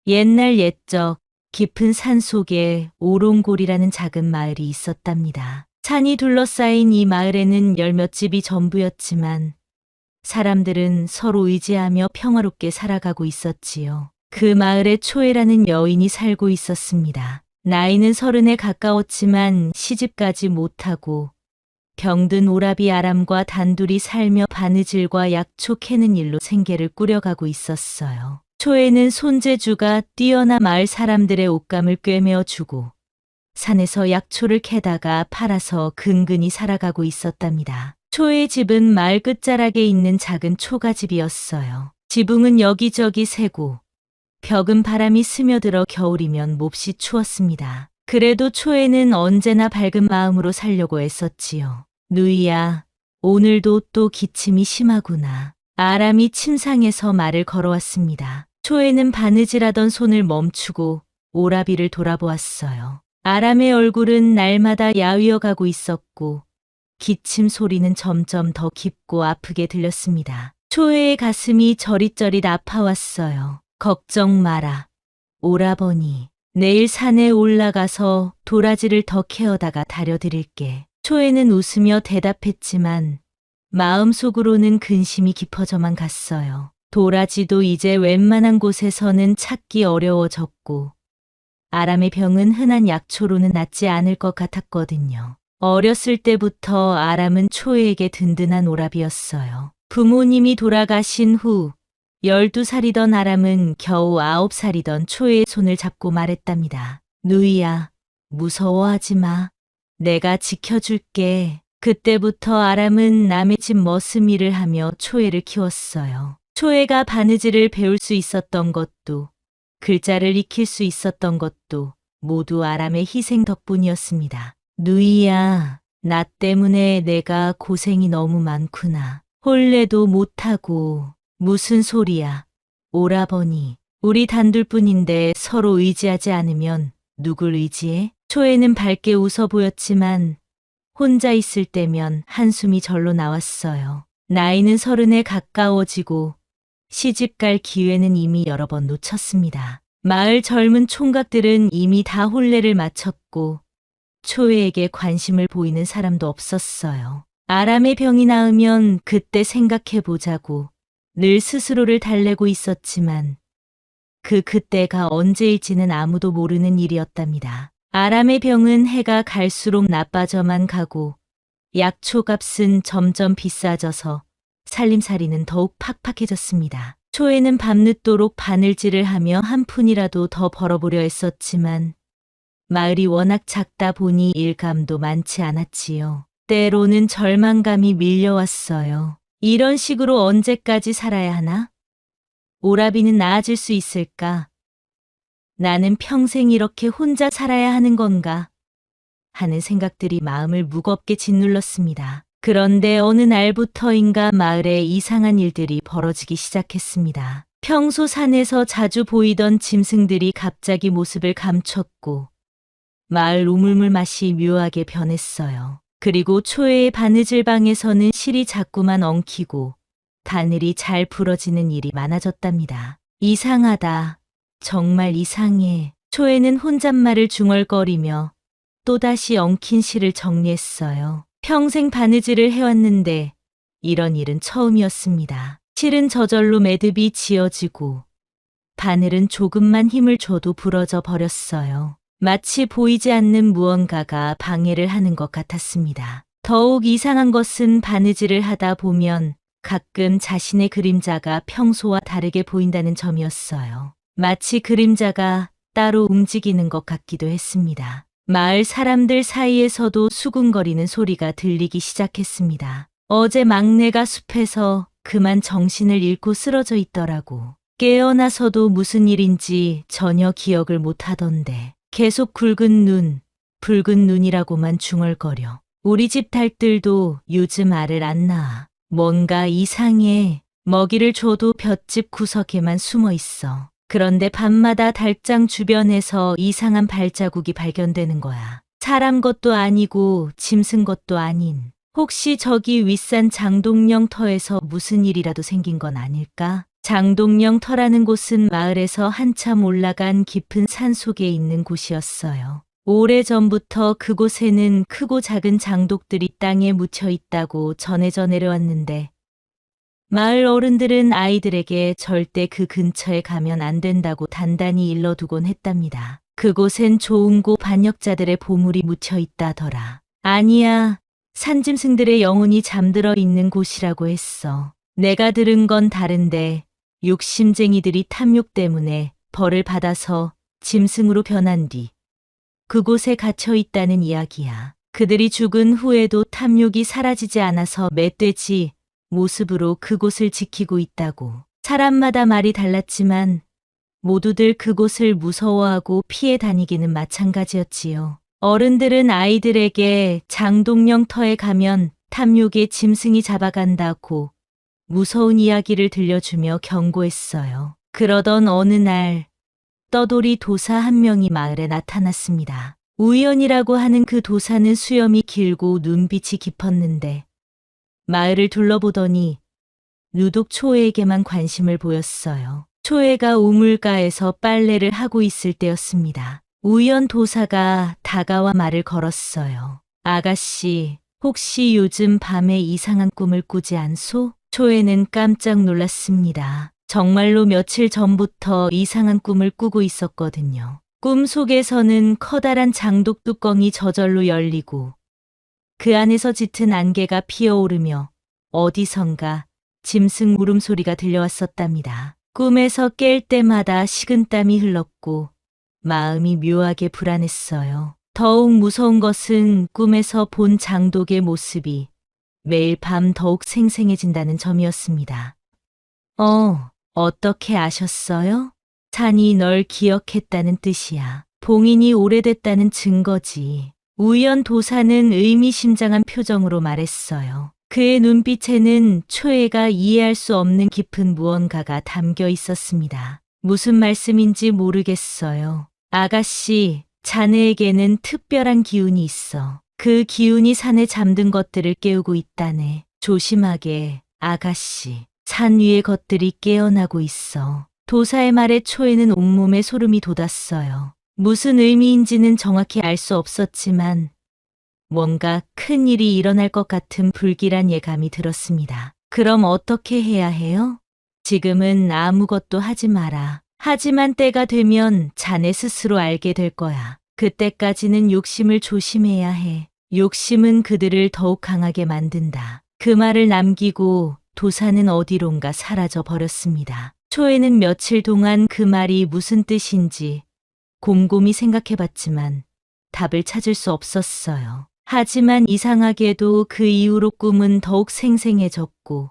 옛날 옛적 깊은 산 속에 오롱골이라는 작은 마을이 있었답니다. 산이 둘러싸인 이 마을에는 열몇 집이 전부였지만 사람들은 서로 의지하며 평화롭게 살아가고 있었지요. 그 마을에 초애라는 여인이 살고 있었습니다. 나이는 30에 가까웠지만 시집가지 못하고 병든 오라비 아람과 단둘이 살며 바느질과 약초 캐는 일로 생계를 꾸려가고 있었어요. 초에는 손재주가 뛰어나 마을 사람들의 옷감을 꿰매어 주고 산에서 약초를 캐다가 팔아서 근근히 살아가고 있었답니다. 초의 집은 마을 끝자락에 있는 작은 초가집이었어요. 지붕은 여기저기 새고 벽은 바람이 스며들어 겨울이면 몹시 추웠습니다. 그래도 초에는 언제나 밝은 마음으로 살려고 애썼지요. 누이야, 오늘도 또 기침이 심하구나. 아람이 침상에서 말을 걸어왔습니다. 초에는 바느질하던 손을 멈추고 오라비를 돌아보았어요. 아람의 얼굴은 날마다 야위어 가고 있었고 기침 소리는 점점 더 깊고 아프게 들렸습니다. 초에의 가슴이 저릿저릿 아파왔어요. 걱정 마라. 오라버니, 내일 산에 올라가서 도라지를 더 캐어다가 다려드릴게. 초에는 웃으며 대답했지만 마음속으로는 근심이 깊어져만 갔어요. 도라지도 이제 웬만한 곳에서는 찾기 어려워졌고 아람의 병은 흔한 약초로는 낫지 않을 것 같았거든요. 어렸을 때부터 아람은 초에에게 든든한 오라비였어요. 부모님이 돌아가신 후 12살이던 아람은 겨우 9살이던 초에의 손을 잡고 말했답니다. 누이야, 무서워하지 마. 내가 지켜줄게. 그때부터 아람은 남의 집 머슴일을 하며 초에를 키웠어요. 초에가 바느질을 배울 수 있었던 것도 글자를 익힐 수 있었던 것도 모두 아람의 희생 덕분이었습니다. 누이야, 나 때문에 내가 고생이 너무 많구나. 혼례도 못하고 무슨 소리야. 오라버니, 우리 단둘뿐인데 서로 의지하지 않으면 누굴 의지해? 초에는 밝게 웃어 보였지만 혼자 있을 때면 한숨이 절로 나왔어요. 나이는 30에 가까워지고 시집갈 기회는 이미 여러 번 놓쳤습니다. 마을 젊은 총각들은 이미 다 혼례를 마쳤고 초에에게 관심을 보이는 사람도 없었어요. 아람의 병이 나으면 그때 생각해보자고 늘 스스로를 달래고 있었지만 그때가 언제일지는 아무도 모르는 일이었답니다. 아람의 병은 해가 갈수록 나빠져만 가고 약초값은 점점 비싸져서 살림살이는 더욱 팍팍해졌습니다. 초에는 밤늦도록 바늘질을 하며 한 푼이라도 더 벌어보려 했었지만 마을이 워낙 작다 보니 일감도 많지 않았지요. 때로는 절망감이 밀려왔어요. 이런 식으로 언제까지 살아야 하나? 오라비는 나아질 수 있을까? 나는 평생 이렇게 혼자 살아야 하는 건가? 하는 생각들이 마음을 무겁게 짓눌렀습니다. 그런데 어느 날부터인가 마을에 이상한 일들이 벌어지기 시작했습니다. 평소 산에서 자주 보이던 짐승들이 갑자기 모습을 감췄고 마을 우물물 맛이 묘하게 변했어요. 그리고 초에의 바느질방에서는 실이 자꾸만 엉키고 바늘이 잘 부러지는 일이 많아졌답니다. 이상하다. 정말 이상해. 초에는 혼잣말을 중얼거리며 또다시 엉킨 실을 정리했어요. 평생 바느질을 해왔는데 이런 일은 처음이었습니다. 실은 저절로 매듭이 지어지고 바늘은 조금만 힘을 줘도 부러져 버렸어요. 마치 보이지 않는 무언가가 방해를 하는 것 같았습니다. 더욱 이상한 것은 바느질을 하다 보면 가끔 자신의 그림자가 평소와 다르게 보인다는 점이었어요. 마치 그림자가 따로 움직이는 것 같기도 했습니다. 마을 사람들 사이에서도 수군거리는 소리가 들리기 시작했습니다. 어제 막내가 숲에서 그만 정신을 잃고 쓰러져 있더라고. 깨어나서도 무슨 일인지 전혀 기억을 못 하던데. 계속 굵은 눈, 붉은 눈이라고만 중얼거려. 우리 집 닭들도 요즘 알을 안 낳아. 뭔가 이상해. 먹이를 줘도 볏짚 구석에만 숨어 있어. 그런데 밤마다 달장 주변에서 이상한 발자국이 발견되는 거야. 사람 것도 아니고 짐승 것도 아닌. 혹시 저기 윗산 장동령 터에서 무슨 일이라도 생긴 건 아닐까? 장동영 터라는 곳은 마을에서 한참 올라간 깊은 산 속에 있는 곳이었어요. 오래전부터 그곳에는 크고 작은 장독들이 땅에 묻혀 있다고 전해져 내려왔는데 마을 어른들은 아이들에게 절대 그 근처에 가면 안 된다고 단단히 일러두곤 했답니다. 그곳엔 조은고 반역자들의 보물이 묻혀 있다더라. 아니야, 산짐승들의 영혼이 잠들어 있는 곳이라고 했어. 내가 들은 건 다른데 욕심쟁이들이 탐욕 때문에 벌을 받아서 짐승으로 변한 뒤 그곳에 갇혀 있다는 이야기야. 그들이 죽은 후에도 탐욕이 사라지지 않아서 멧돼지 모습으로 그곳을 지키고 있다고. 사람마다 말이 달랐지만 모두들 그곳을 무서워하고 피해 다니기는 마찬가지였지요. 어른들은 아이들에게 장동영 터에 가면 탐욕의 짐승이 잡아간다고 무서운 이야기를 들려주며 경고했어요. 그러던 어느 날 떠돌이 도사 한 명이 마을에 나타났습니다. 우연이라고 하는 그 도사는 수염이 길고 눈빛이 깊었는데 마을을 둘러보더니 유독 초애에게만 관심을 보였어요. 초애가 우물가에서 빨래를 하고 있을 때였습니다. 우연 도사가 다가와 말을 걸었어요. 아가씨, 혹시 요즘 밤에 이상한 꿈을 꾸지 않소? 초애는 깜짝 놀랐습니다. 정말로 며칠 전부터 이상한 꿈을 꾸고 있었거든요. 꿈 속에서는 커다란 장독 뚜껑이 저절로 열리고 그 안에서 짙은 안개가 피어오르며 어디선가 짐승 울음소리가 들려왔었답니다. 꿈에서 깰 때마다 식은땀이 흘렀고 마음이 묘하게 불안했어요. 더욱 무서운 것은 꿈에서 본 장독의 모습이 매일 밤 더욱 생생해진다는 점이었습니다. 어떻게 아셨어요? 산이 널 기억했다는 뜻이야. 봉인이 오래됐다는 증거지. 우연 도사는 의미심장한 표정으로 말했어요. 그의 눈빛에는 초애가 이해할 수 없는 깊은 무언가가 담겨 있었습니다. 무슨 말씀인지 모르겠어요. 아가씨, 자네에게는 특별한 기운이 있어. 그 기운이 산에 잠든 것들을 깨우고 있다네. 조심하게, 아가씨. 산 위의 것들이 깨어나고 있어. 도사의 말에 초에는 온몸에 소름이 돋았어요. 무슨 의미인지는 정확히 알 수 없었지만 뭔가 큰 일이 일어날 것 같은 불길한 예감이 들었습니다. 그럼 어떻게 해야 해요? 지금은 아무것도 하지 마라. 하지만 때가 되면 자네 스스로 알게 될 거야. 그때까지는 욕심을 조심해야 해. 욕심은 그들을 더욱 강하게 만든다. 그 말을 남기고 도사는 어디론가 사라져 버렸습니다. 초에는 며칠 동안 그 말이 무슨 뜻인지 곰곰이 생각해봤지만 답을 찾을 수 없었어요. 하지만 이상하게도 그 이후로 꿈은 더욱 생생해졌고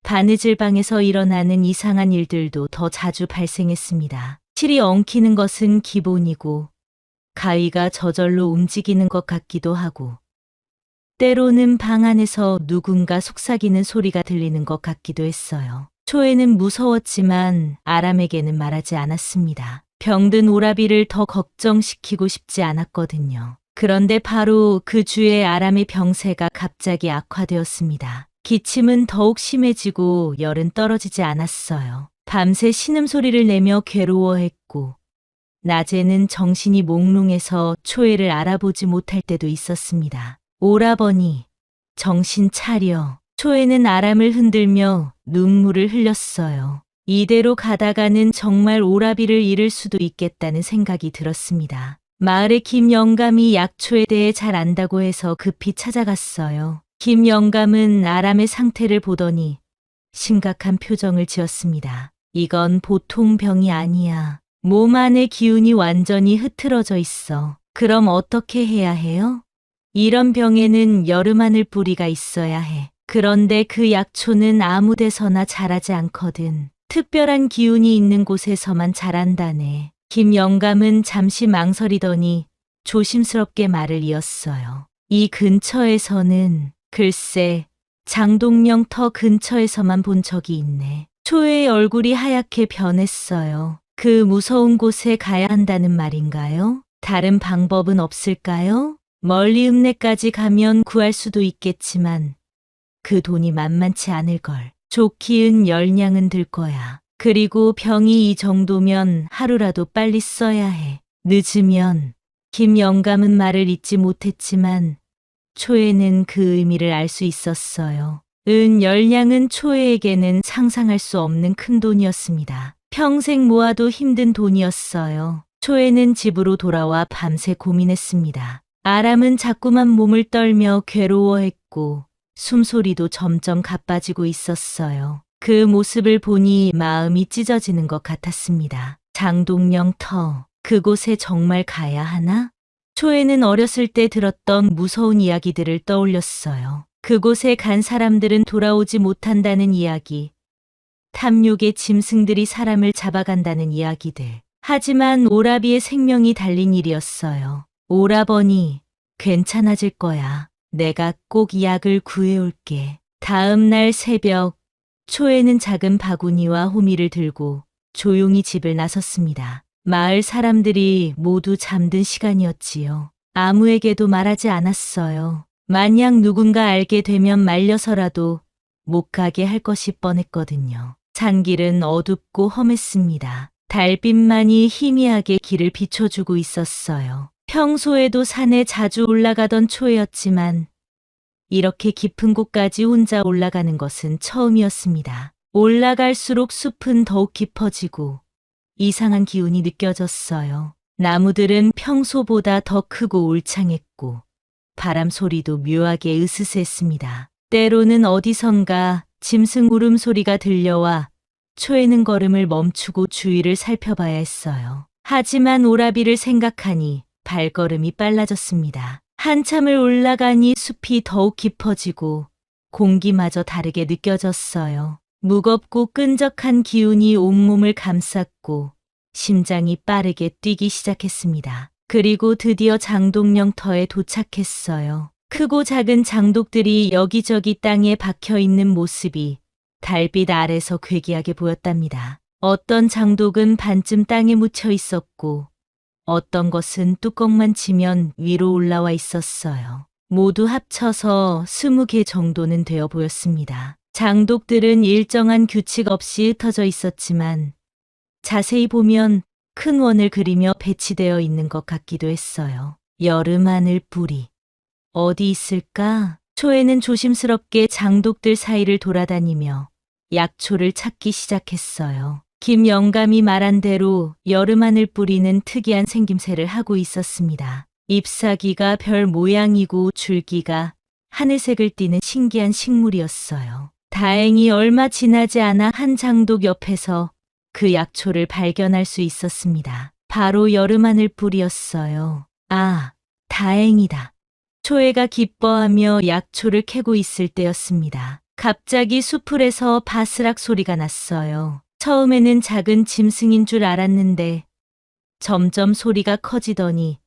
바느질 방에서 일어나는 이상한 일들도 더 자주 발생했습니다. 실이 엉키는 것은 기본이고 가위가 저절로 움직이는 것 같기도 하고 때로는 방 안에서 누군가 속삭이는 소리가 들리는 것 같기도 했어요. 초에는 무서웠지만 아람에게는 말하지 않았습니다. 병든 오라비를 더 걱정시키고 싶지 않았거든요. 그런데 바로 그 주에 아람의 병세가 갑자기 악화되었습니다. 기침은 더욱 심해지고 열은 떨어지지 않았어요. 밤새 신음소리를 내며 괴로워했고 낮에는 정신이 몽롱해서 초애를 알아보지 못할 때도 있었습니다. 오라버니, 정신 차려. 초애는 아람을 흔들며 눈물을 흘렸어요. 이대로 가다가는 정말 오라비를 잃을 수도 있겠다는 생각이 들었습니다. 마을의 김 영감이 약초에 대해 잘 안다고 해서 급히 찾아갔어요. 김 영감은 아람의 상태를 보더니 심각한 표정을 지었습니다. 이건 보통 병이 아니야. 몸 안의 기운이 완전히 흐트러져 있어. 그럼 어떻게 해야 해요? 이런 병에는 여름하늘 뿌리가 있어야 해. 그런데 그 약초는 아무 데서나 자라지 않거든. 특별한 기운이 있는 곳에서만 자란다네. 김 영감은 잠시 망설이더니 조심스럽게 말을 이었어요. 이 근처에서는 글쎄 장동영 터 근처에서만 본 적이 있네. 초의 얼굴이 하얗게 변했어요. 그 무서운 곳에 가야 한다는 말인가요? 다른 방법은 없을까요? 멀리 읍내까지 가면 구할 수도 있겠지만 그 돈이 만만치 않을걸. 좋기은 10냥은 들 거야. 그리고 병이 이 정도면 하루라도 빨리 써야 해. 늦으면. 김 영감은 말을 잇지 못했지만 초에는 그 의미를 알 수 있었어요. 10냥은 초에에게는 상상할 수 없는 큰 돈이었습니다. 평생 모아도 힘든 돈이었어요. 초에는 집으로 돌아와 밤새 고민했습니다. 아람은 자꾸만 몸을 떨며 괴로워했고 숨소리도 점점 가빠지고 있었어요. 그 모습을 보니 마음이 찢어지는 것 같았습니다. 장독령 터, 그곳에 정말 가야 하나? 초에는 어렸을 때 들었던 무서운 이야기들을 떠올렸어요. 그곳에 간 사람들은 돌아오지 못한다는 이야기, 탐욕의 짐승들이 사람을 잡아간다는 이야기들. 하지만 오라비의 생명이 달린 일이었어요. 오라버니, 괜찮아질 거야. 내가 꼭 약을 구해올게. 다음 날 새벽, 초에는 작은 바구니와 호미를 들고 조용히 집을 나섰습니다. 마을 사람들이 모두 잠든 시간이었지요. 아무에게도 말하지 않았어요. 만약 누군가 알게 되면 말려서라도 못 가게 할 것이 뻔했거든요. 산길은 어둡고 험했습니다. 달빛만이 희미하게 길을 비춰주고 있었어요. 평소에도 산에 자주 올라가던 초였지만 이렇게 깊은 곳까지 혼자 올라가는 것은 처음이었습니다. 올라갈수록 숲은 더욱 깊어지고 이상한 기운이 느껴졌어요. 나무들은 평소보다 더 크고 울창했고 바람 소리도 묘하게 으스스했습니다. 때로는 어디선가 짐승 울음소리가 들려와 초에는 걸음을 멈추고 주위를 살펴봐야 했어요. 하지만 오라비를 생각하니 발걸음이 빨라졌습니다. 한참을 올라가니 숲이 더욱 깊어지고 공기마저 다르게 느껴졌어요. 무겁고 끈적한 기운이 온몸을 감쌌고 심장이 빠르게 뛰기 시작했습니다. 그리고 드디어 장독령터에 도착했어요. 크고 작은 장독들이 여기저기 땅에 박혀 있는 모습이 달빛 아래서 괴기하게 보였답니다. 어떤 장독은 반쯤 땅에 묻혀 있었고 어떤 것은 뚜껑만 치면 위로 올라와 있었어요. 모두 합쳐서 20개 정도는 되어 보였습니다. 장독들은 일정한 규칙 없이 흩어져 있었지만 자세히 보면 큰 원을 그리며 배치되어 있는 것 같기도 했어요. 여름 하늘 뿌리. 어디 있을까? 초에는 조심스럽게 장독들 사이를 돌아다니며 약초를 찾기 시작했어요. 김 영감이 말한 대로 여름 하늘 뿌리는 특이한 생김새를 하고 있었습니다. 잎사귀가 별 모양이고 줄기가 하늘색을 띠는 신기한 식물이었어요. 다행히 얼마 지나지 않아 한 장독 옆에서 그 약초를 발견할 수 있었습니다. 바로 여름 하늘 뿌리였어요. 아, 다행이다. 초에가 기뻐하며 약초를 캐고 있을 때였습니다. 갑자기 수풀에서 바스락 소리가 났어요. 처음에는 작은 짐승인 줄 알았는데 점점 소리가 커지더니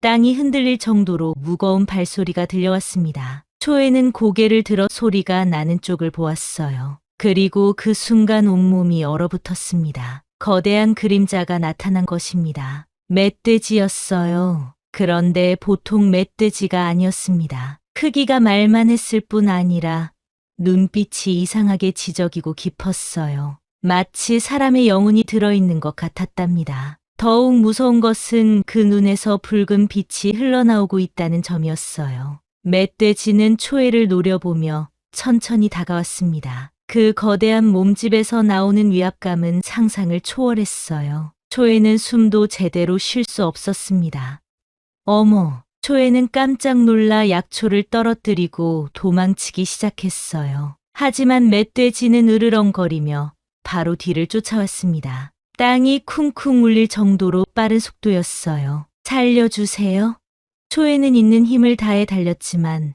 땅이 흔들릴 정도로 무거운 발소리가 들려왔습니다. 초에는 고개를 들어 소리가 나는 쪽을 보았어요. 그리고 그 순간 온몸이 얼어붙었습니다. 거대한 그림자가 나타난 것입니다. 멧돼지였어요. 그런데 보통 멧돼지가 아니었습니다. 크기가 말만했을 뿐 아니라 눈빛이 이상하게 지저귀고 깊었어요. 마치 사람의 영혼이 들어있는 것 같았답니다. 더욱 무서운 것은 그 눈에서 붉은 빛이 흘러나오고 있다는 점이었어요. 멧돼지는 초에를 노려보며 천천히 다가왔습니다. 그 거대한 몸집에서 나오는 위압감은 상상을 초월했어요. 초에는 숨도 제대로 쉴 수 없었습니다. 어머! 초에는 깜짝 놀라 약초를 떨어뜨리고 도망치기 시작했어요. 하지만 멧돼지는 으르렁거리며 바로 뒤를 쫓아왔습니다. 땅이 쿵쿵 울릴 정도로 빠른 속도였어요. 살려주세요. 초에는 있는 힘을 다해 달렸지만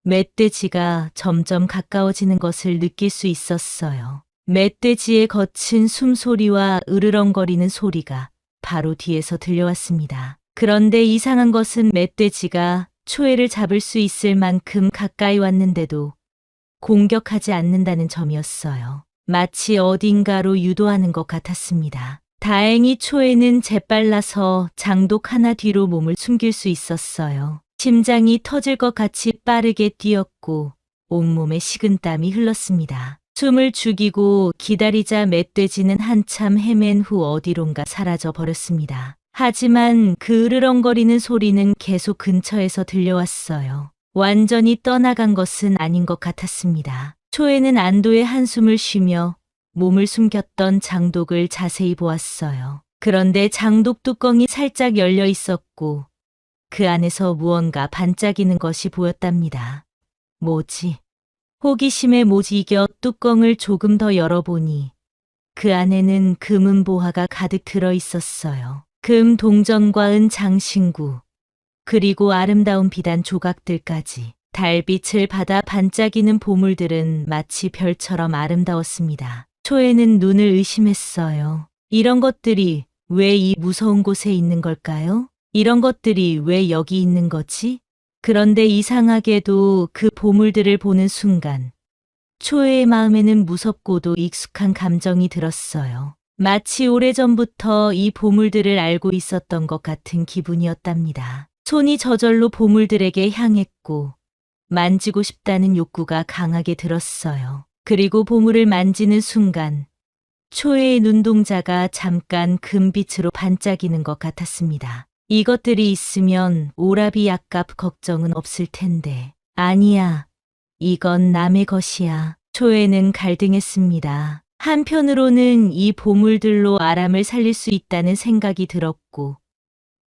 멧돼지가 점점 가까워지는 것을 느낄 수 있었어요. 멧돼지의 거친 숨소리와 으르렁거리는 소리가 바로 뒤에서 들려왔습니다. 그런데 이상한 것은 멧돼지가 초에를 잡을 수 있을 만큼 가까이 왔는데도 공격하지 않는다는 점이었어요. 마치 어딘가로 유도하는 것 같았습니다. 다행히 초에는 재빨라서 장독 하나 뒤로 몸을 숨길 수 있었어요. 심장이 터질 것 같이 빠르게 뛰었고 온몸에 식은땀이 흘렀습니다. 숨을 죽이고 기다리자 멧돼지는 한참 헤맨 후 어디론가 사라져 버렸습니다. 하지만 그 으르렁거리는 소리는 계속 근처에서 들려왔어요. 완전히 떠나간 것은 아닌 것 같았습니다. 초에는 안도의 한숨을 쉬며 몸을 숨겼던 장독을 자세히 보았어요. 그런데 장독 뚜껑이 살짝 열려 있었고 그 안에서 무언가 반짝이는 것이 보였답니다. 뭐지? 호기심에 못 이겨 뚜껑을 조금 더 열어보니 그 안에는 금은 보화가 가득 들어 있었어요. 금 동전과 은 장신구, 그리고 아름다운 비단 조각들까지. 달빛을 받아 반짝이는 보물들은 마치 별처럼 아름다웠습니다. 초에는 눈을 의심했어요. 이런 것들이 왜 이 무서운 곳에 있는 걸까요? 이런 것들이 왜 여기 있는 거지? 그런데 이상하게도 그 보물들을 보는 순간 초에의 마음에는 무섭고도 익숙한 감정이 들었어요. 마치 오래전부터 이 보물들을 알고 있었던 것 같은 기분이었답니다. 손이 저절로 보물들에게 향했고 만지고 싶다는 욕구가 강하게 들었어요. 그리고 보물을 만지는 순간 초에의 눈동자가 잠깐 금빛으로 반짝이는 것 같았습니다. 이것들이 있으면 오라비 약값 걱정은 없을 텐데. 아니야. 이건 남의 것이야. 초에는 갈등했습니다. 한편으로는 이 보물들로 아람을 살릴 수 있다는 생각이 들었고,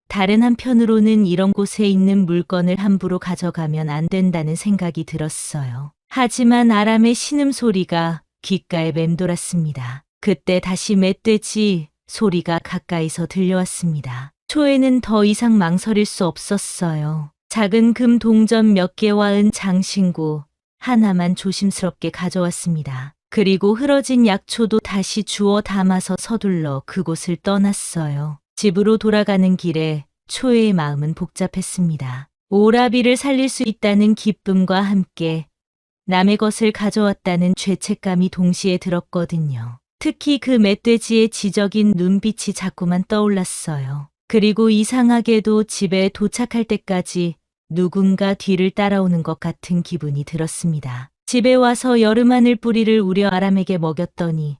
다른 한편으로는 이런 곳에 있는 물건을 함부로 가져가면 안 된다는 생각이 들었어요. 하지만 아람의 신음소리가 귓가에 맴돌았습니다. 그때 다시 멧돼지 소리가 가까이서 들려왔습니다. 초에는 더 이상 망설일 수 없었어요. 작은 금 동전 몇 개와 은 장신구 하나만 조심스럽게 가져왔습니다. 그리고 흐러진 약초도 다시 주워 담아서 서둘러 그곳을 떠났어요. 집으로 돌아가는 길에 초에의 마음은 복잡했습니다. 오라비를 살릴 수 있다는 기쁨과 함께 남의 것을 가져왔다는 죄책감이 동시에 들었거든요. 특히 그 멧돼지의 지적인 눈빛이 자꾸만 떠올랐어요. 그리고 이상하게도 집에 도착할 때까지 누군가 뒤를 따라오는 것 같은 기분이 들었습니다. 집에 와서 여름하늘 뿌리를 우려 아람에게 먹였더니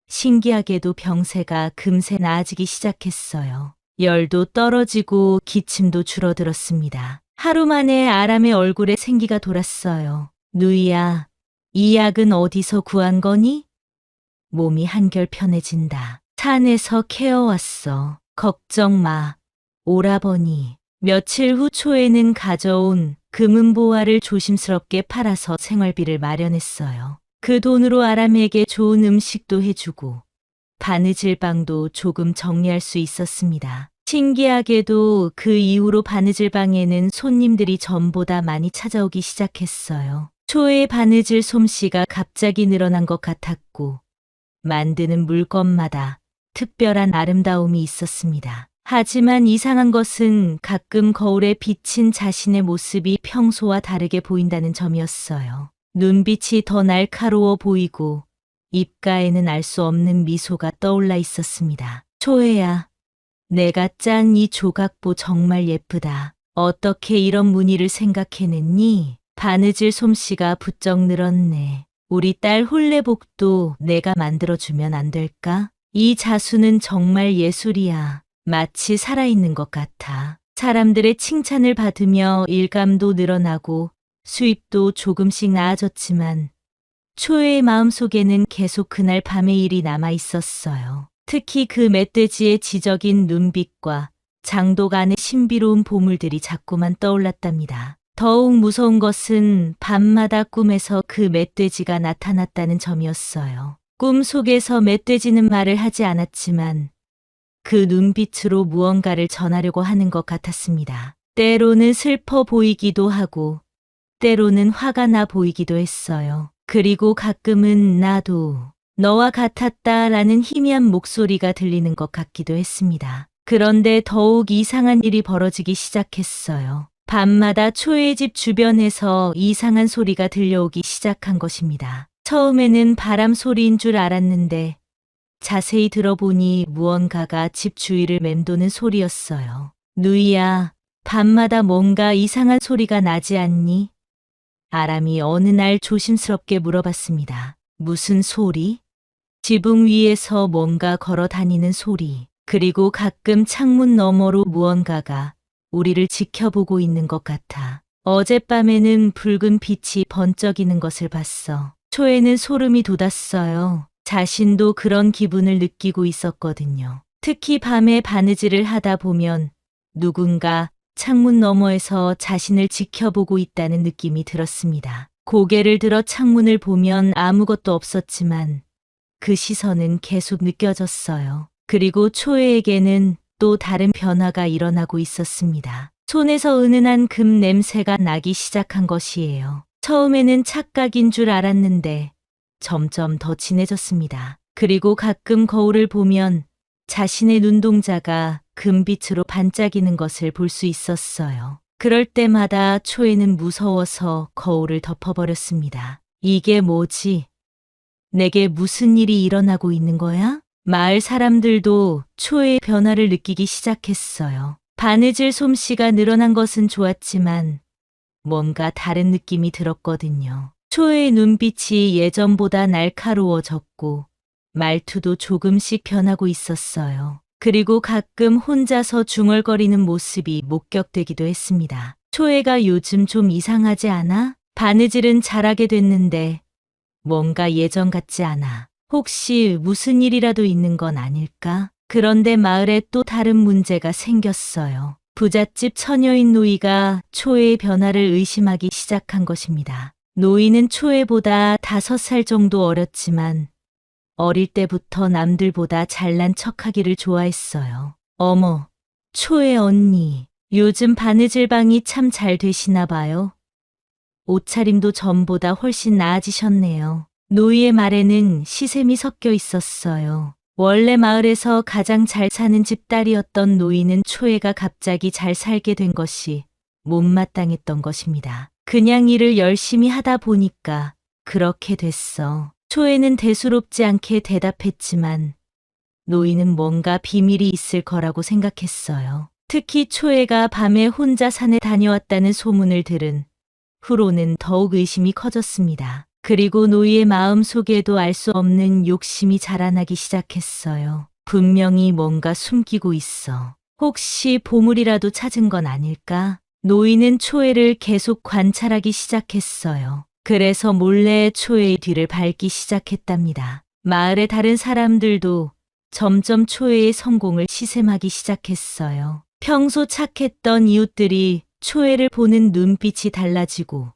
신기하게도 병세가 금세 나아지기 시작했어요. 열도 떨어지고 기침도 줄어들었습니다. 하루 만에 아람의 얼굴에 생기가 돌았어요. 누이야, 이 약은 어디서 구한 거니? 몸이 한결 편해진다. 산에서 캐어왔어. 걱정 마. 오라버니. 며칠 후 초에는 가져온 금은 보화를 조심스럽게 팔아서 생활비를 마련했어요. 그 돈으로 아람에게 좋은 음식도 해주고 바느질방도 조금 정리할 수 있었습니다. 신기하게도 그 이후로 바느질방에는 손님들이 전보다 많이 찾아오기 시작했어요. 초의 바느질 솜씨가 갑자기 늘어난 것 같았고 만드는 물건마다 특별한 아름다움이 있었습니다. 하지만 이상한 것은 가끔 거울에 비친 자신의 모습이 평소와 다르게 보인다는 점이었어요. 눈빛이 더 날카로워 보이고 입가에는 알 수 없는 미소가 떠올라 있었습니다. 초에야, 내가 짠 이 조각보 정말 예쁘다. 어떻게 이런 무늬를 생각해냈니? 바느질 솜씨가 부쩍 늘었네. 우리 딸 홀레복도 내가 만들어주면 안 될까? 이 자수는 정말 예술이야. 마치 살아있는 것 같아. 사람들의 칭찬을 받으며 일감도 늘어나고 수입도 조금씩 나아졌지만 초에의 마음속에는 계속 그날 밤의 일이 남아 있었어요. 특히 그 멧돼지의 지적인 눈빛과 장독 안의 신비로운 보물들이 자꾸만 떠올랐답니다. 더욱 무서운 것은 밤마다 꿈에서 그 멧돼지가 나타났다는 점이었어요. 꿈속에서 멧돼지는 말을 하지 않았지만 그 눈빛으로 무언가를 전하려고 하는 것 같았습니다. 때로는 슬퍼 보이기도 하고 때로는 화가 나 보이기도 했어요. 그리고 가끔은 나도 너와 같았다라는 희미한 목소리가 들리는 것 같기도 했습니다. 그런데 더욱 이상한 일이 벌어지기 시작했어요. 밤마다 초의 집 주변에서 이상한 소리가 들려오기 시작한 것입니다. 처음에는 바람 소리인 줄 알았는데 자세히 들어보니 무언가가 집 주위를 맴도는 소리였어요. 누이야, 밤마다 뭔가 이상한 소리가 나지 않니? 아람이 어느 날 조심스럽게 물어봤습니다. 무슨 소리? 지붕 위에서 뭔가 걸어 다니는 소리, 그리고 가끔 창문 너머로 무언가가 우리를 지켜보고 있는 것 같아. 어젯밤에는 붉은 빛이 번쩍이는 것을 봤어. 초에는 소름이 돋았어요. 자신도 그런 기분을 느끼고 있었거든요. 특히 밤에 바느질을 하다 보면 누군가 창문 너머에서 자신을 지켜보고 있다는 느낌이 들었습니다. 고개를 들어 창문을 보면 아무것도 없었지만 그 시선은 계속 느껴졌어요. 그리고 초에에게는 또 다른 변화가 일어나고 있었습니다. 손에서 은은한 금 냄새가 나기 시작한 것이에요. 처음에는 착각인 줄 알았는데 점점 더 진해졌습니다. 그리고 가끔 거울을 보면 자신의 눈동자가 금빛으로 반짝이는 것을 볼 수 있었어요. 그럴 때마다 초에는 무서워서 거울을 덮어버렸습니다. 이게 뭐지? 내게 무슨 일이 일어나고 있는 거야? 마을 사람들도 초의 변화를 느끼기 시작했어요. 바느질 솜씨가 늘어난 것은 좋았지만 뭔가 다른 느낌이 들었거든요. 초의 눈빛이 예전보다 날카로워졌고 말투도 조금씩 변하고 있었어요. 그리고 가끔 혼자서 중얼거리는 모습이 목격되기도 했습니다. 초애가 요즘 좀 이상하지 않아? 바느질은 잘하게 됐는데 뭔가 예전 같지 않아. 혹시 무슨 일이라도 있는 건 아닐까? 그런데 마을에 또 다른 문제가 생겼어요. 부잣집 처녀인 노이가 초애의 변화를 의심하기 시작한 것입니다. 노이는 초애보다 5살 정도 어렸지만 어릴 때부터 남들보다 잘난 척하기를 좋아했어요. 어머, 초애 언니, 요즘 바느질방이 참 잘 되시나 봐요. 옷차림도 전보다 훨씬 나아지셨네요. 노이의 말에는 시샘이 섞여 있었어요. 원래 마을에서 가장 잘 사는 집딸이었던 노이는 초애가 갑자기 잘 살게 된 것이 못마땅했던 것입니다. 그냥 일을 열심히 하다 보니까 그렇게 됐어. 초애는 대수롭지 않게 대답했지만 노이는 뭔가 비밀이 있을 거라고 생각했어요. 특히 초애가 밤에 혼자 산에 다녀왔다는 소문을 들은 후로는 더욱 의심이 커졌습니다. 그리고 노이의 마음 속에도 알 수 없는 욕심이 자라나기 시작했어요. 분명히 뭔가 숨기고 있어. 혹시 보물이라도 찾은 건 아닐까? 노이는 초애를 계속 관찰하기 시작했어요. 그래서 몰래 초애의 뒤를 밟기 시작했답니다. 마을의 다른 사람들도 점점 초애의 성공을 시샘하기 시작했어요. 평소 착했던 이웃들이 초애를 보는 눈빛이 달라지고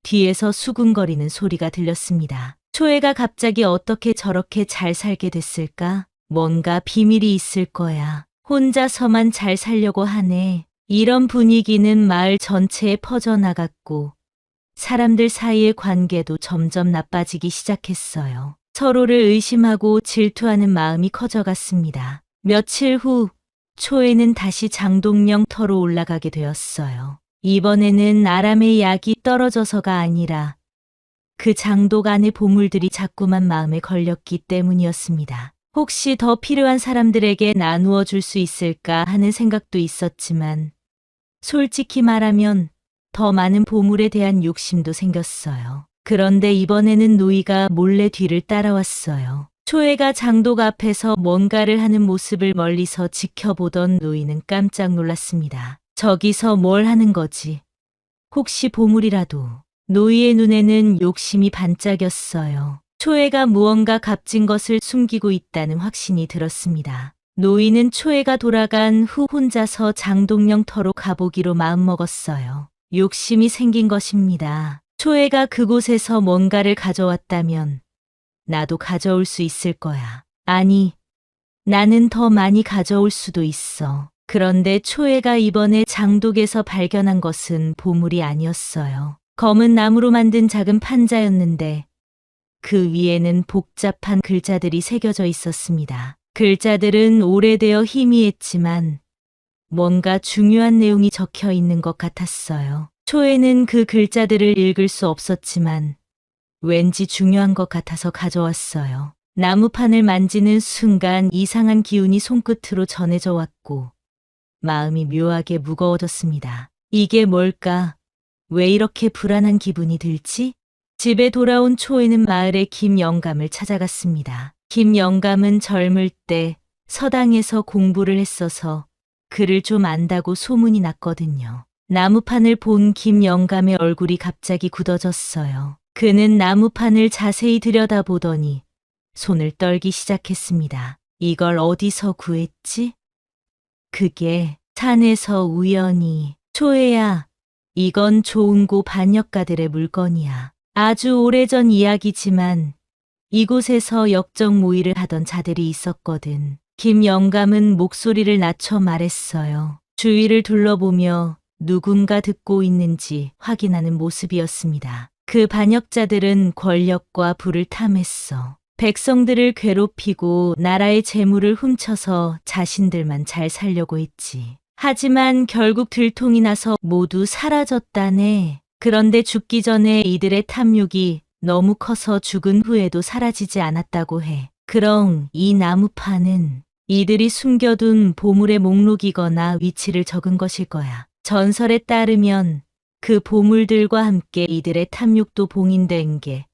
뒤에서 수군거리는 소리가 들렸습니다. 초애가 갑자기 어떻게 저렇게 잘 살게 됐을까? 뭔가 비밀이 있을 거야. 혼자서만 잘 살려고 하네. 이런 분위기는 마을 전체에 퍼져나갔고 사람들 사이의 관계도 점점 나빠지기 시작했어요. 서로를 의심하고 질투하는 마음이 커져갔습니다. 며칠 후 초에는 다시 장독령 터로 올라가게 되었어요. 이번에는 아람의 약이 떨어져서가 아니라 그 장독 안의 보물들이 자꾸만 마음에 걸렸기 때문이었습니다. 혹시 더 필요한 사람들에게 나누어 줄 수 있을까 하는 생각도 있었지만 솔직히 말하면 더 많은 보물에 대한 욕심도 생겼어요. 그런데 이번에는 노이가 몰래 뒤를 따라왔어요. 초애가 장독 앞에서 뭔가를 하는 모습을 멀리서 지켜보던 노이는 깜짝 놀랐습니다. 저기서 뭘 하는 거지? 혹시 보물이라도? 노이의 눈에는 욕심이 반짝였어요. 초애가 무언가 값진 것을 숨기고 있다는 확신이 들었습니다. 노이는 초애가 돌아간 후 혼자서 장독령 터로 가보기로 마음먹었어요. 욕심이 생긴 것입니다. 초애가 그곳에서 뭔가를 가져왔다면 나도 가져올 수 있을 거야. 아니, 나는 더 많이 가져올 수도 있어. 그런데 초애가 이번에 장독에서 발견한 것은 보물이 아니었어요. 검은 나무로 만든 작은 판자였는데 그 위에는 복잡한 글자들이 새겨져 있었습니다. 글자들은 오래되어 희미했지만 뭔가 중요한 내용이 적혀 있는 것 같았어요. 초에는 그 글자들을 읽을 수 없었지만 왠지 중요한 것 같아서 가져왔어요. 나무판을 만지는 순간 이상한 기운이 손끝으로 전해져 왔고 마음이 묘하게 무거워졌습니다. 이게 뭘까? 왜 이렇게 불안한 기분이 들지? 집에 돌아온 초에는 마을의 김영감을 찾아갔습니다. 김영감은 젊을 때 서당에서 공부를 했어서 글을 좀 안다고 소문이 났거든요. 나무판을 본 김영감의 얼굴이 갑자기 굳어졌어요. 그는 나무판을 자세히 들여다보더니 손을 떨기 시작했습니다. 이걸 어디서 구했지? 그게 산에서 우연히. 초에야, 이건 조은고 반역가들의 물건이야. 아주 오래전 이야기지만 이곳에서 역적 모의를 하던 자들이 있었거든. 김영감은 목소리를 낮춰 말했어요. 주위를 둘러보며 누군가 듣고 있는지 확인하는 모습이었습니다. 그 반역자들은 권력과 부를 탐했어. 백성들을 괴롭히고 나라의 재물을 훔쳐서 자신들만 잘 살려고 했지. 하지만 결국 들통이 나서 모두 사라졌다네. 그런데 죽기 전에 이들의 탐욕이 너무 커서 죽은 후에도 사라지지 않았다고 해. 그럼 이 나무판은 이들이 숨겨둔 보물의 목록이거나 위치를 적은 것일 거야. 전설에 따르면 그 보물들과 함께 이들의 탐욕도 봉인된 게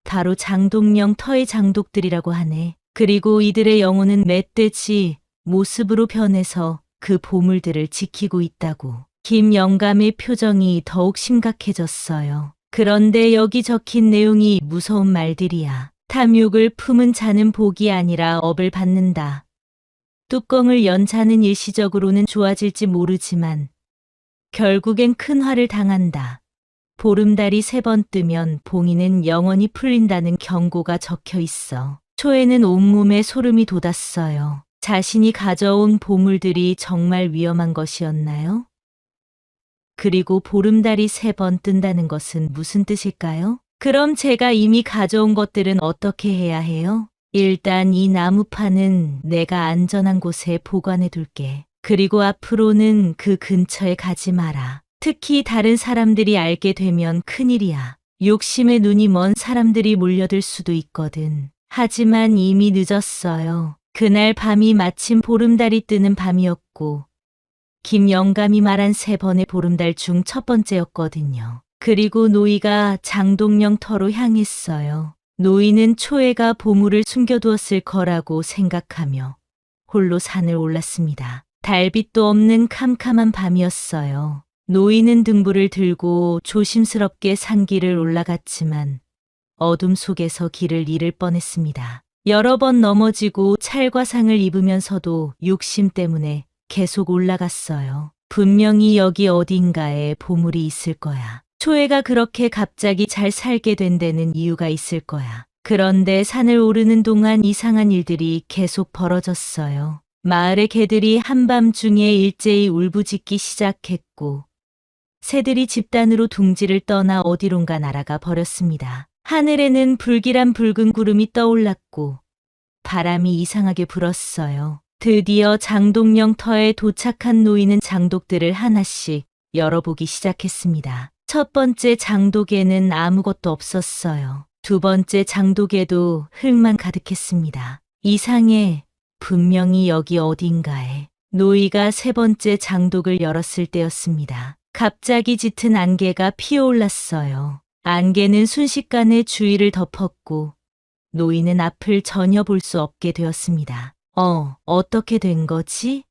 바로 장독령 터의 장독들이라고 하네. 그리고 이들의 영혼은 멧돼지 모습으로 변해서 그 보물들을 지키고 있다고. 김영감의 표정이 더욱 심각해졌어요. 그런데 여기 적힌 내용이 무서운 말들이야. 탐욕을 품은 자는 복이 아니라 업을 받는다. 뚜껑을 연 자는 일시적으로는 좋아질지 모르지만 결국엔 큰 화를 당한다. 보름달이 3번 뜨면 봉인은 영원히 풀린다는 경고가 적혀 있어. 초에는 온몸에 소름이 돋았어요. 자신이 가져온 보물들이 정말 위험한 것이었나요? 그리고 보름달이 3번 뜬다는 것은 무슨 뜻일까요? 그럼 제가 이미 가져온 것들은 어떻게 해야 해요? 일단 이 나무판은 내가 안전한 곳에 보관해 둘게. 그리고 앞으로는 그 근처에 가지 마라. 특히 다른 사람들이 알게 되면 큰일이야. 욕심에 눈이 먼 사람들이 몰려들 수도 있거든. 하지만 이미 늦었어요. 그날 밤이 마침 보름달이 뜨는 밤이었고 김영감이 말한 3번의 보름달 중 첫 번째였거든요. 그리고 노이가 장독령 터로 향했어요. 노이는 초에가 보물을 숨겨두었을 거라고 생각하며 홀로 산을 올랐습니다. 달빛도 없는 캄캄한 밤이었어요. 노이는 등불을 들고 조심스럽게 산길을 올라갔지만 어둠 속에서 길을 잃을 뻔했습니다. 여러 번 넘어지고 찰과상을 입으면서도 욕심 때문에 계속 올라갔어요. 분명히 여기 어딘가에 보물이 있을 거야. 초에가 그렇게 갑자기 잘 살게 된 데는 이유가 있을 거야. 그런데 산을 오르는 동안 이상한 일들이 계속 벌어졌어요. 마을의 개들이 한밤중에 일제히 울부짖기 시작했고 새들이 집단으로 둥지를 떠나 어디론가 날아가 버렸습니다. 하늘에는 불길한 붉은 구름이 떠올랐고 바람이 이상하게 불었어요. 드디어 장독령 터에 도착한 노이는 장독들을 하나씩 열어보기 시작했습니다. 첫 번째 장독에는 아무것도 없었어요. 두 번째 장독에도 흙만 가득했습니다. 이상해. 분명히 여기 어딘가에. 노이가 3번째 장독을 열었을 때였습니다. 갑자기 짙은 안개가 피어올랐어요. 안개는 순식간에 주위를 덮었고 노이는 앞을 전혀 볼 수 없게 되었습니다. 어떻게 된 거지?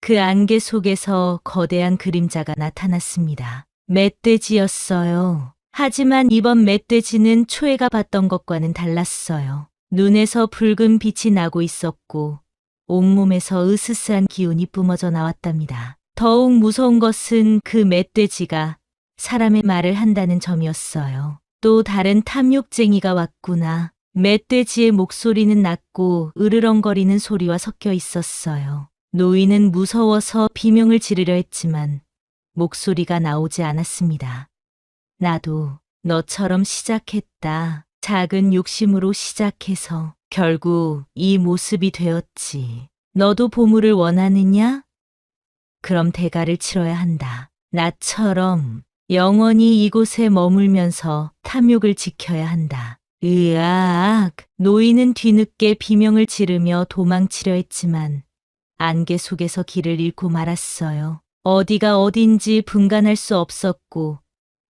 그 안개 속에서 거대한 그림자가 나타났습니다. 멧돼지였어요. 하지만 이번 멧돼지는 초에가 봤던 것과는 달랐어요. 눈에서 붉은 빛이 나고 있었고 온몸에서 으스스한 기운이 뿜어져 나왔답니다. 더욱 무서운 것은 그 멧돼지가 사람의 말을 한다는 점이었어요. 또 다른 탐욕쟁이가 왔구나. 멧돼지의 목소리는 낮고 으르렁거리는 소리와 섞여 있었어요. 노이는 무서워서 비명을 지르려 했지만 목소리가 나오지 않았습니다. 나도 너처럼 시작했다. 작은 욕심으로 시작해서 결국 이 모습이 되었지. 너도 보물을 원하느냐? 그럼 대가를 치러야 한다. 나처럼 영원히 이곳에 머물면서 탐욕을 지켜야 한다. 으악! 노이는 뒤늦게 비명을 지르며 도망치려 했지만 안개 속에서 길을 잃고 말았어요. 어디가 어딘지 분간할 수 없었고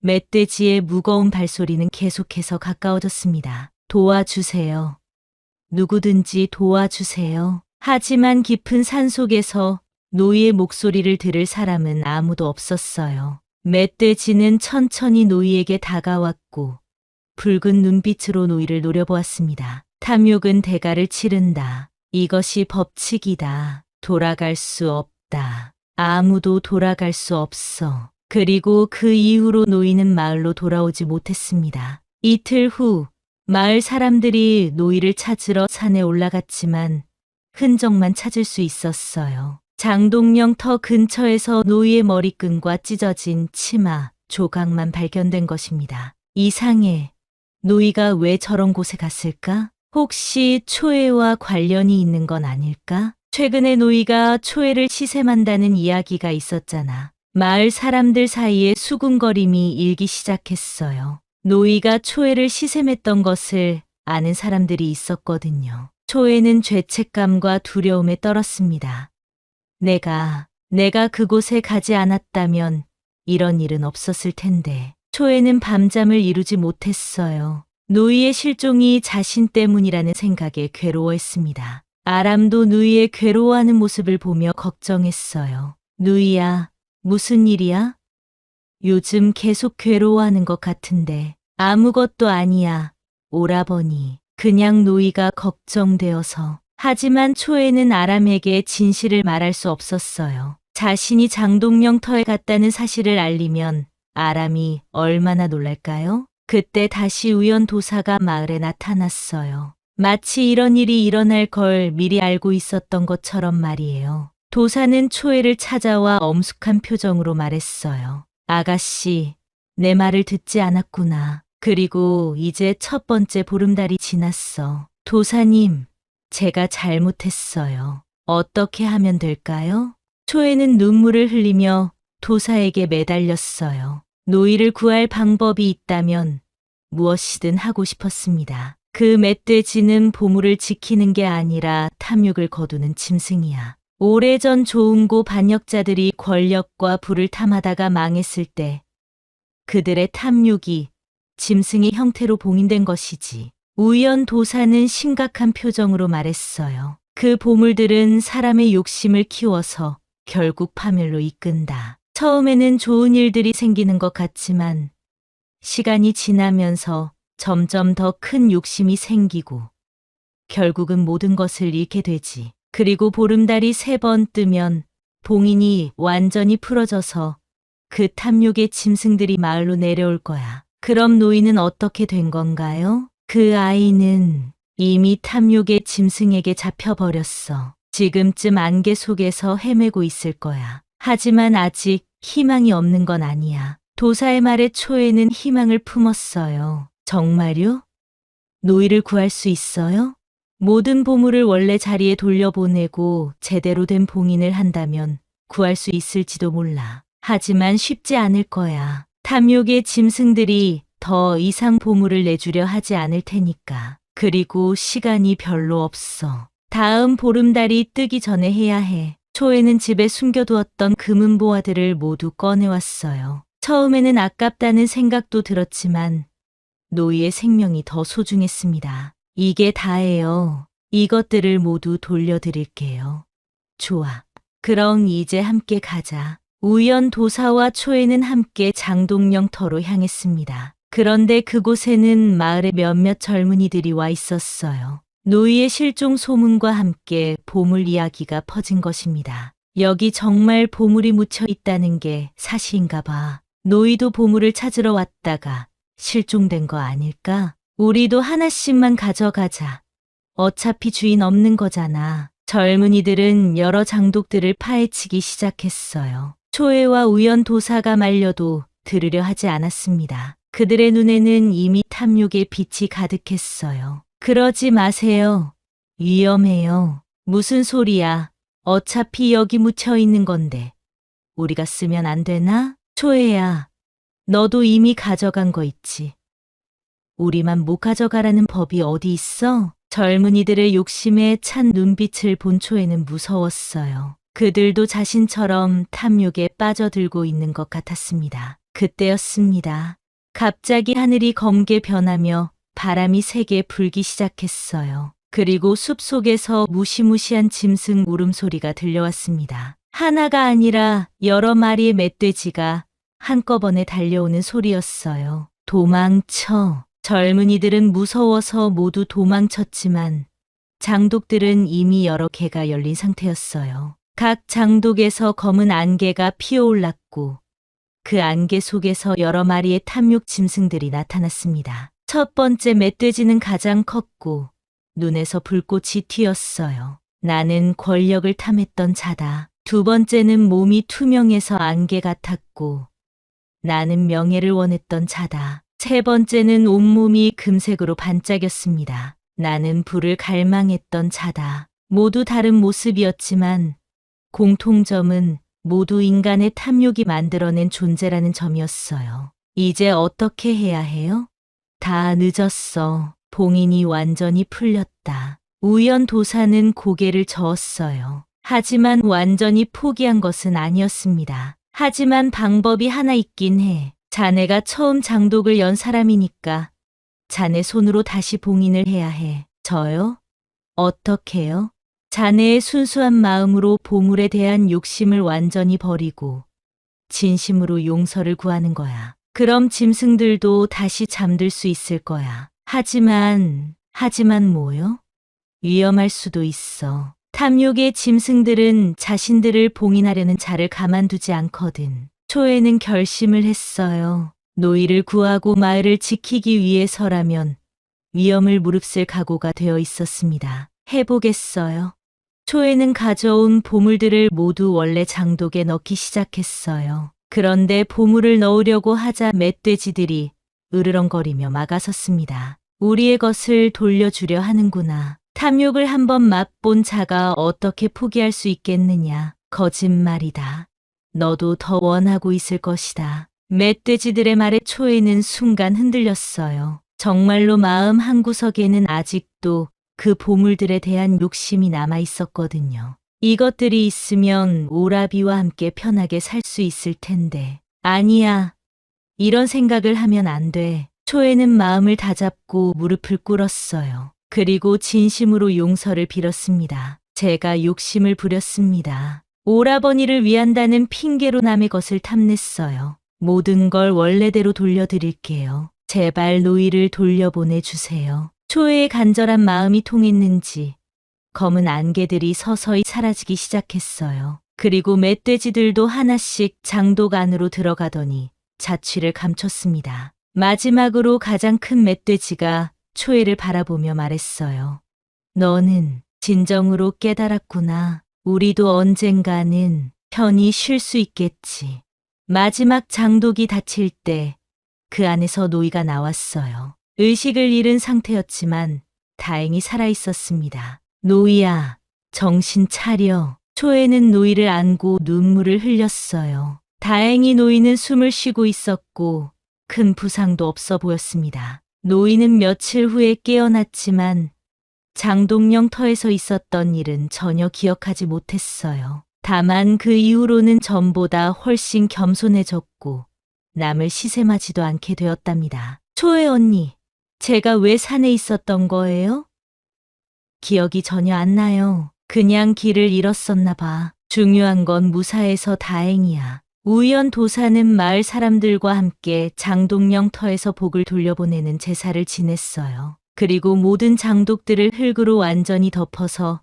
멧돼지의 무거운 발소리는 계속해서 가까워졌습니다. 도와주세요. 누구든지 도와주세요. 하지만 깊은 산속에서 노이의 목소리를 들을 사람은 아무도 없었어요. 멧돼지는 천천히 노이에게 다가왔고 붉은 눈빛으로 노이를 노려보았습니다. 탐욕은 대가를 치른다. 이것이 법칙이다. 돌아갈 수 없다. 아무도 돌아갈 수 없어. 그리고 그 이후로 노이는 마을로 돌아오지 못했습니다. 이틀 후 마을 사람들이 노이를 찾으러 산에 올라갔지만 흔적만 찾을 수 있었어요. 장동영 터 근처에서 노이의 머리끈과 찢어진 치마 조각만 발견된 것입니다. 이상해. 노이가 왜 저런 곳에 갔을까? 혹시 초해와 관련이 있는 건 아닐까? 최근에 노이가 초해를 시샘한다는 이야기가 있었잖아. 마을 사람들 사이에 수군거림이 일기 시작했어요. 노이가 초해를 시샘했던 것을 아는 사람들이 있었거든요. 초해는 죄책감과 두려움에 떨었습니다. 내가 그곳에 가지 않았다면 이런 일은 없었을 텐데. 초해는 밤잠을 이루지 못했어요. 노이의 실종이 자신 때문이라는 생각에 괴로워했습니다. 아람도 누이의 괴로워하는 모습을 보며 걱정했어요. 누이야, 무슨 일이야? 요즘 계속 괴로워하는 것 같은데. 아무것도 아니야, 오라버니. 그냥 노이가 걱정되어서. 하지만 초에는 아람에게 진실을 말할 수 없었어요. 자신이 장동영 터에 갔다는 사실을 알리면 아람이 얼마나 놀랄까요? 그때 다시 우연도사가 마을에 나타났어요. 마치 이런 일이 일어날 걸 미리 알고 있었던 것처럼 말이에요. 도사는 초해를 찾아와 엄숙한 표정으로 말했어요. 아가씨, 내 말을 듣지 않았구나. 그리고 이제 첫 번째 보름달이 지났어. 도사님, 제가 잘못했어요. 어떻게 하면 될까요? 초해는 눈물을 흘리며 도사에게 매달렸어요. 노이를 구할 방법이 있다면 무엇이든 하고 싶었습니다. 그 멧돼지는 보물을 지키는 게 아니라 탐욕을 거두는 짐승이야. 오래전 조은고 반역자들이 권력과 부를 탐하다가 망했을 때 그들의 탐욕이 짐승의 형태로 봉인된 것이지. 우연 도사는 심각한 표정으로 말했어요. 그 보물들은 사람의 욕심을 키워서 결국 파멸로 이끈다. 처음에는 좋은 일들이 생기는 것 같지만 시간이 지나면서 점점 더 큰 욕심이 생기고 결국은 모든 것을 잃게 되지. 그리고 보름달이 3번 뜨면 봉인이 완전히 풀어져서 그 탐욕의 짐승들이 마을로 내려올 거야. 그럼 노이는 어떻게 된 건가요? 그 아이는 이미 탐욕의 짐승에게 잡혀버렸어. 지금쯤 안개 속에서 헤매고 있을 거야. 하지만 아직 희망이 없는 건 아니야. 도사의 말에 초에는 희망을 품었어요. 정말요? 노이를 구할 수 있어요? 모든 보물을 원래 자리에 돌려보내고 제대로 된 봉인을 한다면 구할 수 있을지도 몰라. 하지만 쉽지 않을 거야. 탐욕의 짐승들이 더 이상 보물을 내주려 하지 않을 테니까. 그리고 시간이 별로 없어. 다음 보름달이 뜨기 전에 해야 해. 초에는 집에 숨겨두었던 금은보화들을 모두 꺼내왔어요. 처음에는 아깝다는 생각도 들었지만 노이의 생명이 더 소중했습니다. 이게 다예요. 이것들을 모두 돌려드릴게요. 좋아. 그럼 이제 함께 가자. 우연 도사와 초에는 함께 장동영 터로 향했습니다. 그런데 그곳에는 마을의 몇몇 젊은이들이 와 있었어요. 노이의 실종 소문과 함께 보물 이야기가 퍼진 것입니다. 여기 정말 보물이 묻혀 있다는 게 사실인가 봐. 노이도 보물을 찾으러 왔다가 실종된 거 아닐까? 우리도 하나씩만 가져가자. 어차피 주인 없는 거잖아. 젊은이들은 여러 장독들을 파헤치기 시작했어요. 초해와 우연 도사가 말려도 들으려 하지 않았습니다. 그들의 눈에는 이미 탐욕의 빛이 가득했어요. 그러지 마세요. 위험해요. 무슨 소리야. 어차피 여기 묻혀 있는 건데. 우리가 쓰면 안 되나? 초해야, 너도 이미 가져간 거 있지. 우리만 못 가져가라는 법이 어디 있어? 젊은이들의 욕심에 찬 눈빛을 본 초에는 무서웠어요. 그들도 자신처럼 탐욕에 빠져들고 있는 것 같았습니다. 그때였습니다. 갑자기 하늘이 검게 변하며 바람이 세게 불기 시작했어요. 그리고 숲속에서 무시무시한 짐승 울음소리가 들려왔습니다. 하나가 아니라 여러 마리의 멧돼지가 한꺼번에 달려오는 소리였어요. 도망쳐. 젊은이들은 무서워서 모두 도망쳤지만 장독들은 이미 여러 개가 열린 상태였어요. 각 장독에서 검은 안개가 피어올랐고 그 안개 속에서 여러 마리의 탐욕 짐승들이 나타났습니다. 첫 번째 멧돼지는 가장 컸고 눈에서 불꽃이 튀었어요. 나는 권력을 탐했던 자다. 두 번째는 몸이 투명해서 안개 같았고 나는 명예를 원했던 자다. 세 번째는 온몸이 금색으로 반짝였습니다. 나는 불을 갈망했던 자다. 모두 다른 모습이었지만 공통점은 모두 인간의 탐욕이 만들어낸 존재라는 점이었어요. 이제 어떻게 해야 해요? 다 늦었어. 봉인이 완전히 풀렸다. 우연도사는 고개를 저었어요. 하지만 완전히 포기한 것은 아니었습니다. 하지만 방법이 하나 있긴 해. 자네가 처음 장독을 연 사람이니까 자네 손으로 다시 봉인을 해야 해. 저요? 어떻게요? 자네의 순수한 마음으로 보물에 대한 욕심을 완전히 버리고 진심으로 용서를 구하는 거야. 그럼 짐승들도 다시 잠들 수 있을 거야. 하지만 뭐요? 위험할 수도 있어. 탐욕의 짐승들은 자신들을 봉인하려는 자를 가만두지 않거든. 초에는 결심을 했어요. 노이를 구하고 마을을 지키기 위해서라면 위험을 무릅쓸 각오가 되어 있었습니다. 해보겠어요. 초에는 가져온 보물들을 모두 원래 장독에 넣기 시작했어요. 그런데 보물을 넣으려고 하자 멧돼지들이 으르렁거리며 막아섰습니다. 우리의 것을 돌려주려 하는구나. 탐욕을 한번 맛본 자가 어떻게 포기할 수 있겠느냐. 거짓말이다. 너도 더 원하고 있을 것이다. 멧돼지들의 말에 초에는 순간 흔들렸어요. 정말로 마음 한구석에는 아직도 그 보물들에 대한 욕심이 남아 있었거든요. 이것들이 있으면 오라비와 함께 편하게 살 수 있을 텐데. 아니야. 이런 생각을 하면 안 돼. 초에는 마음을 다잡고 무릎을 꿇었어요. 그리고 진심으로 용서를 빌었습니다. 제가 욕심을 부렸습니다. 오라버니를 위한다는 핑계로 남의 것을 탐냈어요. 모든 걸 원래대로 돌려드릴게요. 제발 노이를 돌려보내주세요. 초에의 간절한 마음이 통했는지 검은 안개들이 서서히 사라지기 시작했어요. 그리고 멧돼지들도 하나씩 장독 안으로 들어가더니 자취를 감췄습니다. 마지막으로 가장 큰 멧돼지가 초에를 바라보며 말했어요. 너는 진정으로 깨달았구나. 우리도 언젠가는 편히 쉴 수 있겠지. 마지막 장독이 닫힐 때 그 안에서 노이가 나왔어요. 의식을 잃은 상태였지만 다행히 살아있었습니다. 노이야, 정신 차려. 초에는 노이를 안고 눈물을 흘렸어요. 다행히 노이는 숨을 쉬고 있었고 큰 부상도 없어 보였습니다. 노이는 며칠 후에 깨어났지만 장독령 터에서 있었던 일은 전혀 기억하지 못했어요. 다만 그 이후로는 전보다 훨씬 겸손해졌고 남을 시샘하지도 않게 되었답니다. 초에 언니, 제가 왜 산에 있었던 거예요? 기억이 전혀 안 나요. 그냥 길을 잃었었나 봐. 중요한 건 무사해서 다행이야. 우연도사는 마을 사람들과 함께 장독령 터에서 복을 돌려보내는 제사를 지냈어요. 그리고 모든 장독들을 흙으로 완전히 덮어서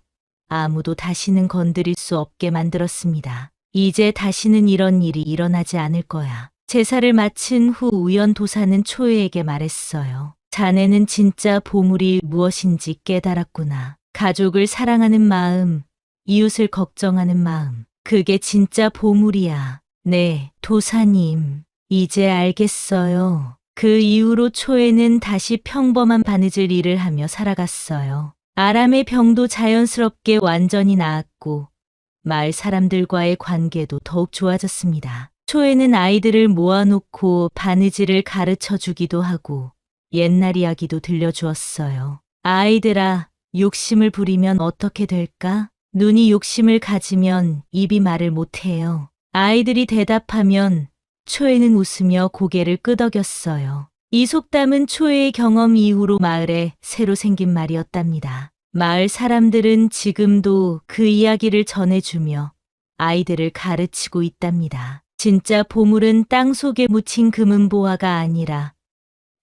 아무도 다시는 건드릴 수 없게 만들었습니다. 이제 다시는 이런 일이 일어나지 않을 거야. 제사를 마친 후 우연도사는 초에에게 말했어요. 자네는 진짜 보물이 무엇인지 깨달았구나. 가족을 사랑하는 마음, 이웃을 걱정하는 마음, 그게 진짜 보물이야. 네, 도사님, 이제 알겠어요. 그 이후로 초에는 다시 평범한 바느질 일을 하며 살아갔어요. 아람의 병도 자연스럽게 완전히 나았고 마을 사람들과의 관계도 더욱 좋아졌습니다. 초에는 아이들을 모아놓고 바느질을 가르쳐 주기도 하고 옛날 이야기도 들려주었어요. 아이들아, 욕심을 부리면 어떻게 될까? 눈이 욕심을 가지면 입이 말을 못해요. 아이들이 대답하면 초에는 웃으며 고개를 끄덕였어요. 이 속담은 초의 경험 이후로 마을에 새로 생긴 말이었답니다. 마을 사람들은 지금도 그 이야기를 전해주며 아이들을 가르치고 있답니다. 진짜 보물은 땅 속에 묻힌 금은보화가 아니라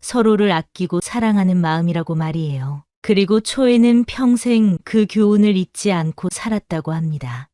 서로를 아끼고 사랑하는 마음이라고 말이에요. 그리고 초에는 평생 그 교훈을 잊지 않고 살았다고 합니다.